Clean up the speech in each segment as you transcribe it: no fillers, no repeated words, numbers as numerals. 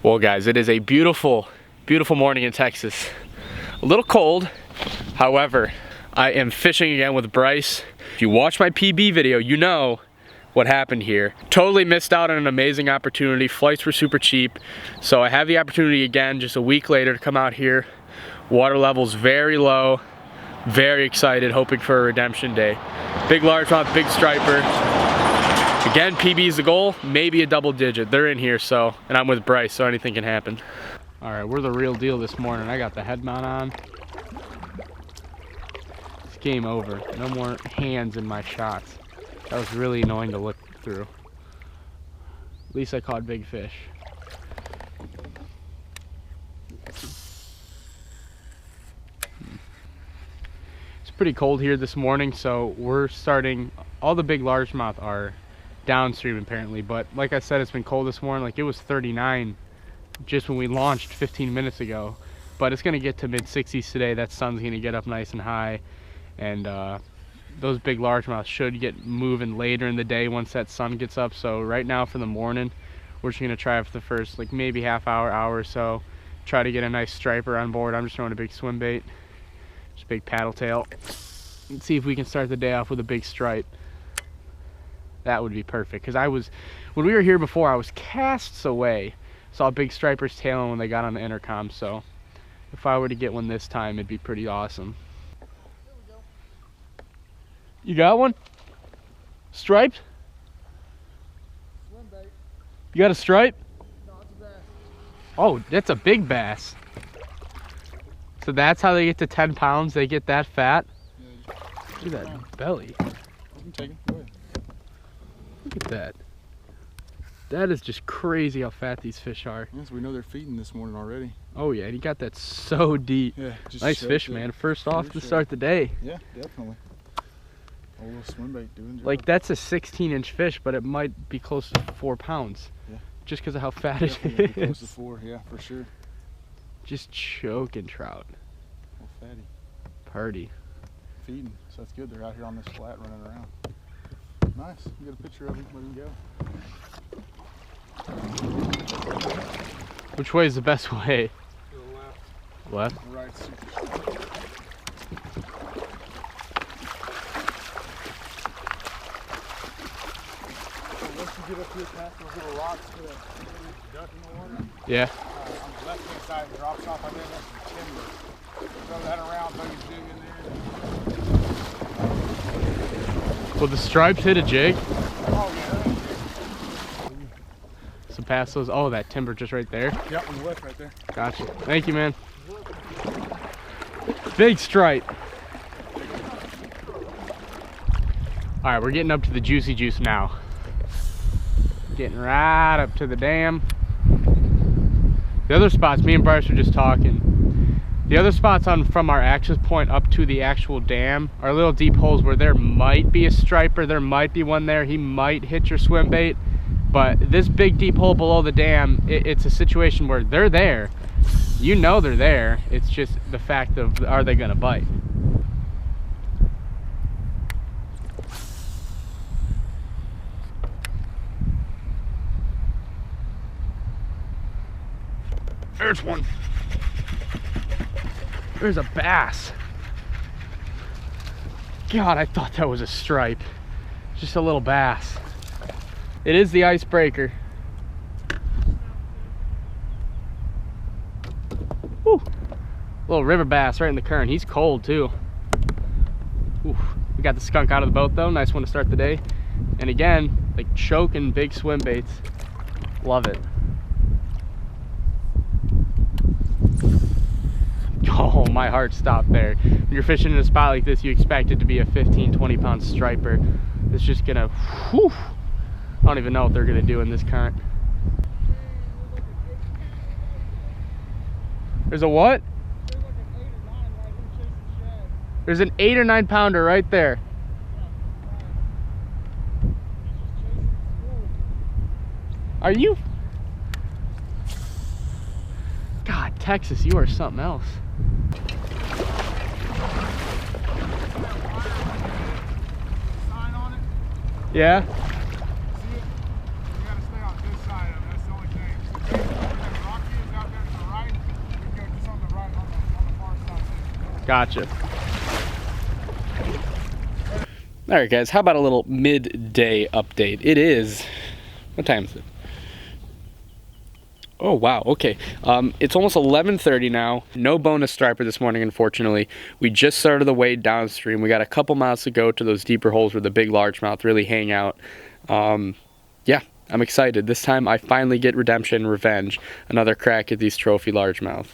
Well guys, it is a beautiful, beautiful morning in Texas. A little cold, however, I am fishing again with Brice. If you watch my PB video, you know what happened here. Totally missed out on an amazing opportunity. Flights were super cheap, so I have the opportunity again just a week later to come out here. Water level's very low, very excited, hoping for a redemption day. Big largemouth, big striper. Again, PB is the goal, maybe a double digit. They're in here, so, and I'm with Brice, so anything can happen. All right, we're the real deal this morning. I got the head mount on. It's game over. No more hands in my shots. That was really annoying to look through. At least I caught big fish. It's pretty cold here this morning, so we're starting, all the big largemouth are downstream apparently, but like I said, it's been cold this morning. Like it was 39 just when we launched 15 minutes ago, but it's gonna get to mid 60s today. That sun's gonna get up nice and high, and those big largemouth should get moving later in the day once that sun gets up. So right now for the morning, we're just gonna try for the first like maybe half hour or so, try to get a nice striper on board. I'm just throwing a big swim bait, just a big paddle tail. Let's see if we can start the day off with a big stripe. That would be perfect, because when we were here before, I was casts away. Saw big stripers tailing when they got on the intercom, so if I were to get one this time, it'd be pretty awesome. You got one? Striped? Swim bait. You got a stripe? No, it's a bass. Oh, that's a big bass. So that's how they get to 10 pounds, they get that fat? Yeah, Look at that belly. you can take it. Go ahead. Look at that. That is just crazy how fat these fish are. Yes, we know they're feeding this morning already. Oh yeah, and he got that so deep. Yeah, just nice fish, man. First off to start the day. Yeah, definitely. A little swim bait doing the job. Like that's a 16-inch fish, but it might be close to 4 pounds. Yeah. Just because of how fat Definitely it close to is. 4, yeah, for sure. Just choking trout. Little fatty. Party. Feeding, so that's good. They're out here on this flat running around. Nice. You get a picture of him. Let him go. Which way is the best way? To the left. Left? The right, super straight. Once you get up here past those little rocks for that duck in the water, Yeah. on the left hand side it drops off. I think that's some timber. Throw that around, throw your jig in there. Will the stripes hit a jig? Oh yeah. So past those. Oh, that timber just right there. Yep, on the left right there. Gotcha. Thank you, man. Big stripe. All right, we're getting up to the juicy juice now. Getting right up to the dam. The other spots, me and Brice were just talking. The other spots from our access point up to the actual dam are little deep holes where there might be a striper, there might be one there, he might hit your swim bait. But this big deep hole below the dam, it's a situation where they're there. You know they're there. It's just the fact of, are they gonna bite? There's one. There's a bass. God, I thought that was a stripe. Just a little bass. It is the icebreaker. Woo. Little river bass right in the current. He's cold too. Ooh. We got the skunk out of the boat though. Nice one to start the day. And again, like choking big swim baits. Love it. Oh, my heart stopped there. When you're fishing in a spot like this, you expect it to be a 15-20 pound striper. It's just gonna, whew, I don't even know what they're gonna do in this current. There's a what? There's an 8 or 9 pounder right there. Are you? God, Texas, you are something else. Sign on it. Yeah? See it? You gotta stay on this side of it. That's the only thing. Gotcha. All right, guys, how about a little midday update? It is, what time is it? Oh, wow, okay. It's almost 11:30 now. No bonus striper this morning, unfortunately. We just started the wade downstream. We got a couple miles to go to those deeper holes where the big largemouth really hang out. Yeah, I'm excited. This time I finally get redemption, revenge, another crack at these trophy largemouth.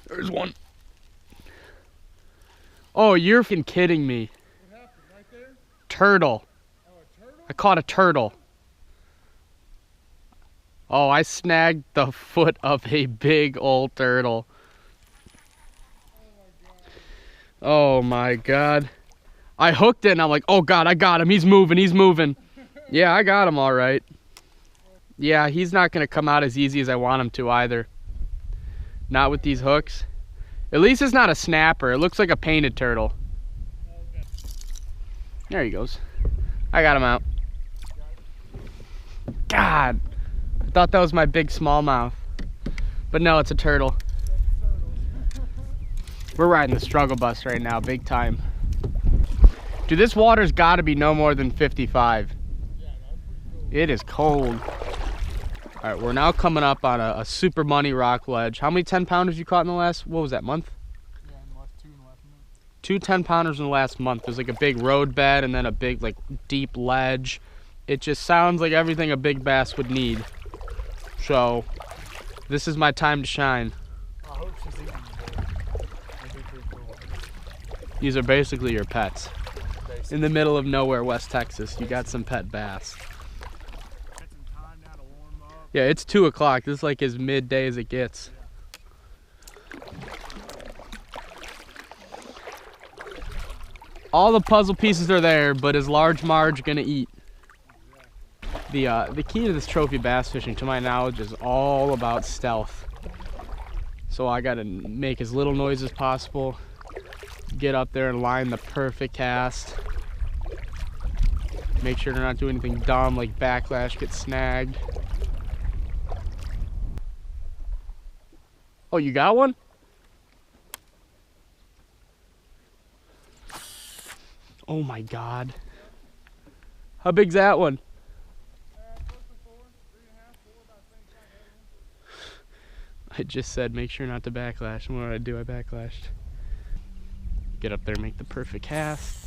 There's one. Oh, you're fucking kidding me. What happened? Right there? Turtle. Oh, a turtle? I caught a turtle. Oh, I snagged the foot of a big old turtle. Oh my God. I hooked it and I'm like, oh God, I got him. He's moving, he's moving. Yeah, I got him all right. Yeah, he's not gonna come out as easy as I want him to either. Not with these hooks. At least it's not a snapper. It looks like a painted turtle. There he goes. I got him out. God, I thought that was my big smallmouth. But no, it's a turtle. We're riding the struggle bus right now, big time. Dude, this water's gotta be no more than 55. It is cold. All right, we're now coming up on a super money rock ledge. How many 10-pounders you caught in the last, what was that, month? Yeah, in the last two in the last month. Two 10-pounders in the last month. There's like a big road bed and then a big, like, deep ledge. It just sounds like everything a big bass would need. So, this is my time to shine. I hope she's eating them. That'd be pretty cool. These are basically your pets. Basically. In the middle of nowhere, West Texas, you got some pet bass. Yeah, it's 2 o'clock. This is like as midday as it gets. All the puzzle pieces are there, but is Large Marge gonna eat? The key to this trophy bass fishing, to my knowledge, is all about stealth. So I gotta make as little noise as possible, get up there and line the perfect cast. Make sure to not do anything dumb like backlash, get snagged. Oh, you got one? Oh my God. How big's that one? I just said make sure not to backlash, and what did I do? I backlashed. Get up there, make the perfect cast.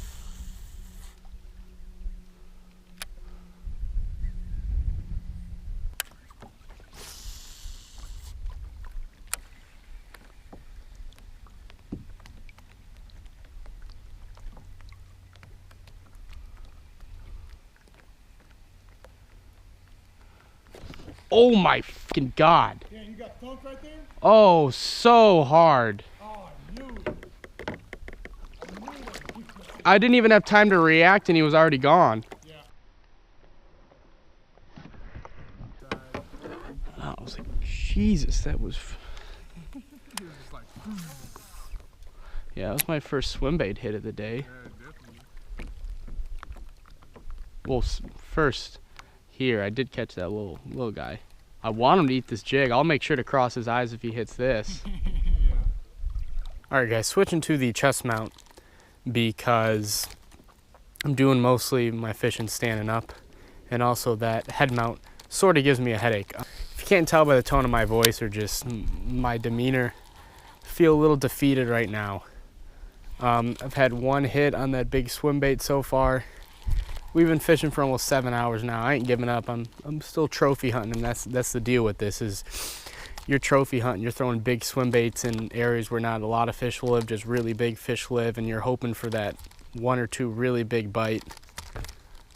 Oh my fucking God. Yeah, you got thumped right there? Oh, so hard. Oh, I knew it. I didn't even have time to react and he was already gone. Yeah. I was like, Jesus, that was... Yeah, that was my first swim bait hit of the day. Yeah, definitely. Well, first here, I did catch that little guy. I want him to eat this jig. I'll make sure to cross his eyes if he hits this. Yeah. All right, guys, switching to the chest mount because I'm doing mostly my fishing standing up, and also that head mount sort of gives me a headache. If you can't tell by the tone of my voice or just my demeanor, I feel a little defeated right now. I've had one hit on that big swim bait so far. We've been fishing for almost 7 hours now. I ain't giving up. I'm still trophy hunting, and that's the deal with this is you're trophy hunting. You're throwing big swim baits in areas where not a lot of fish live, just really big fish live, and you're hoping for that 1 or 2 really big bite.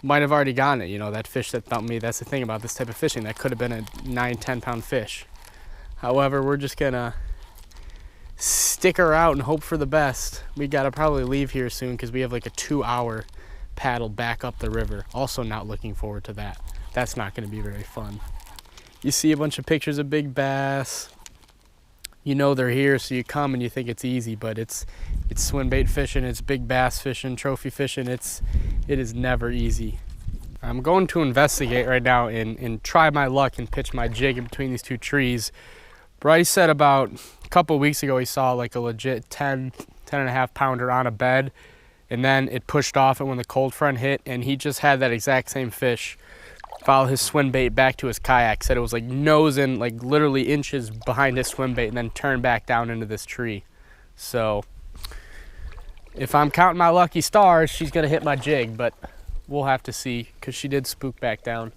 Might have already gotten it, you know, that fish that thumped me. That's the thing about this type of fishing. That could have been a 9-10 pound fish. However, we're just gonna stick her out and hope for the best. We gotta probably leave here soon because we have like a 2-hour paddle back up the river. Also not looking forward to that. That's not gonna be very fun. You see a bunch of pictures of big bass. You know they're here, so you come and you think it's easy, but it's swim bait fishing, it's big bass fishing, trophy fishing. It is never easy. I'm going to investigate right now and try my luck and pitch my jig in between these two trees. Brice said about a couple of weeks ago he saw like a legit 10 and a half pounder on a bed, and then it pushed off and when the cold front hit, and he just had that exact same fish follow his swim bait back to his kayak. Said it was like nosing like literally inches behind his swim bait and then turned back down into this tree. So if I'm counting my lucky stars, she's gonna hit my jig, but we'll have to see because she did spook back down.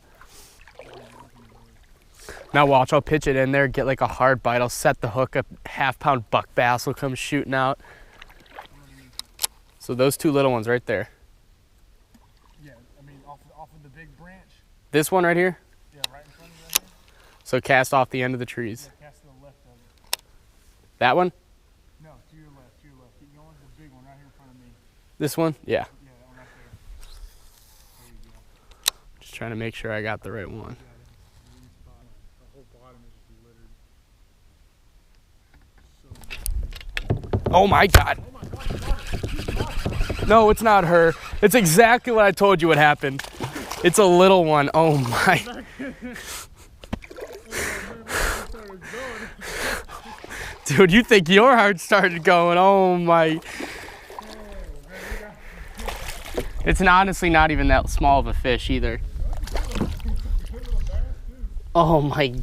Now watch, I'll pitch it in there, get like a hard bite. I'll set the hook, a half-pound buck bass will come shooting out. So those two little ones right there. Yeah, I mean off of the big branch. This one right here? Yeah, right in front of you right here. So cast off the end of the trees. Yeah, cast to the left of it. That one? No, to your left, to your left. Keep going, the big one right here in front of me. This one? Yeah. Yeah, that one right there. There you go. Just trying to make sure I got the right one. The whole bottom is littered. Oh my God. No, it's not her. It's exactly what I told you would happen. It's a little one. Oh my. Dude, you think your heart started going. Oh my. It's honestly not even that small of a fish either. Oh my.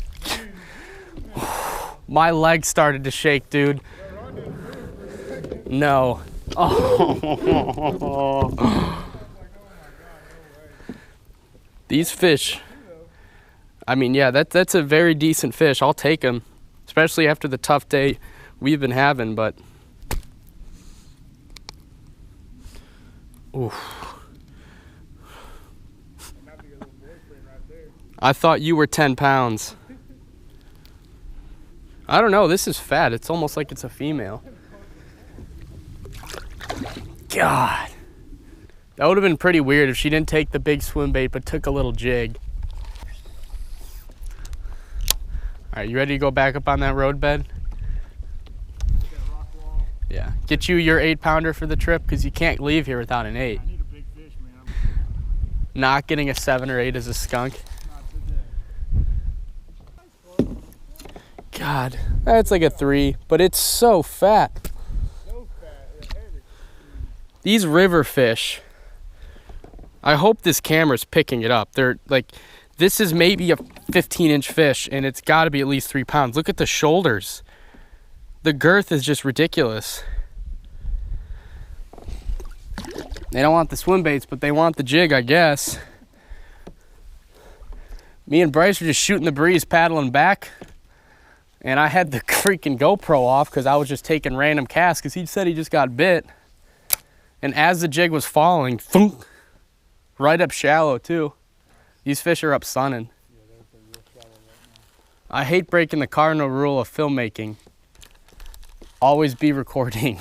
My legs started to shake, dude. No. Oh. These fish. I mean, yeah, that's a very decent fish. I'll take them, especially after the tough day we've been having, but oof. I thought you were 10 pounds. I don't know, this is fat. It's almost like it's a female. God. That would have been pretty weird if she didn't take the big swim bait but took a little jig. All right, you ready to go back up on that road bed? Yeah. Get you your 8-pounder for the trip because you can't leave here without an 8. I need a big fish, man. Not getting a 7 or 8 as a skunk. God, that's like a 3, but it's so fat. These river fish, I hope this camera's picking it up. They're like, this is maybe a 15-inch fish and it's gotta be at least 3 pounds. Look at the shoulders. The girth is just ridiculous. They don't want the swim baits, but they want the jig, I guess. Me and Brice were just shooting the breeze, paddling back. And I had the freaking GoPro off because I was just taking random casts because he said he just got bit. And as the jig was falling, thunk, right up shallow too. These fish are up sunning. I hate breaking the cardinal rule of filmmaking. Always be recording.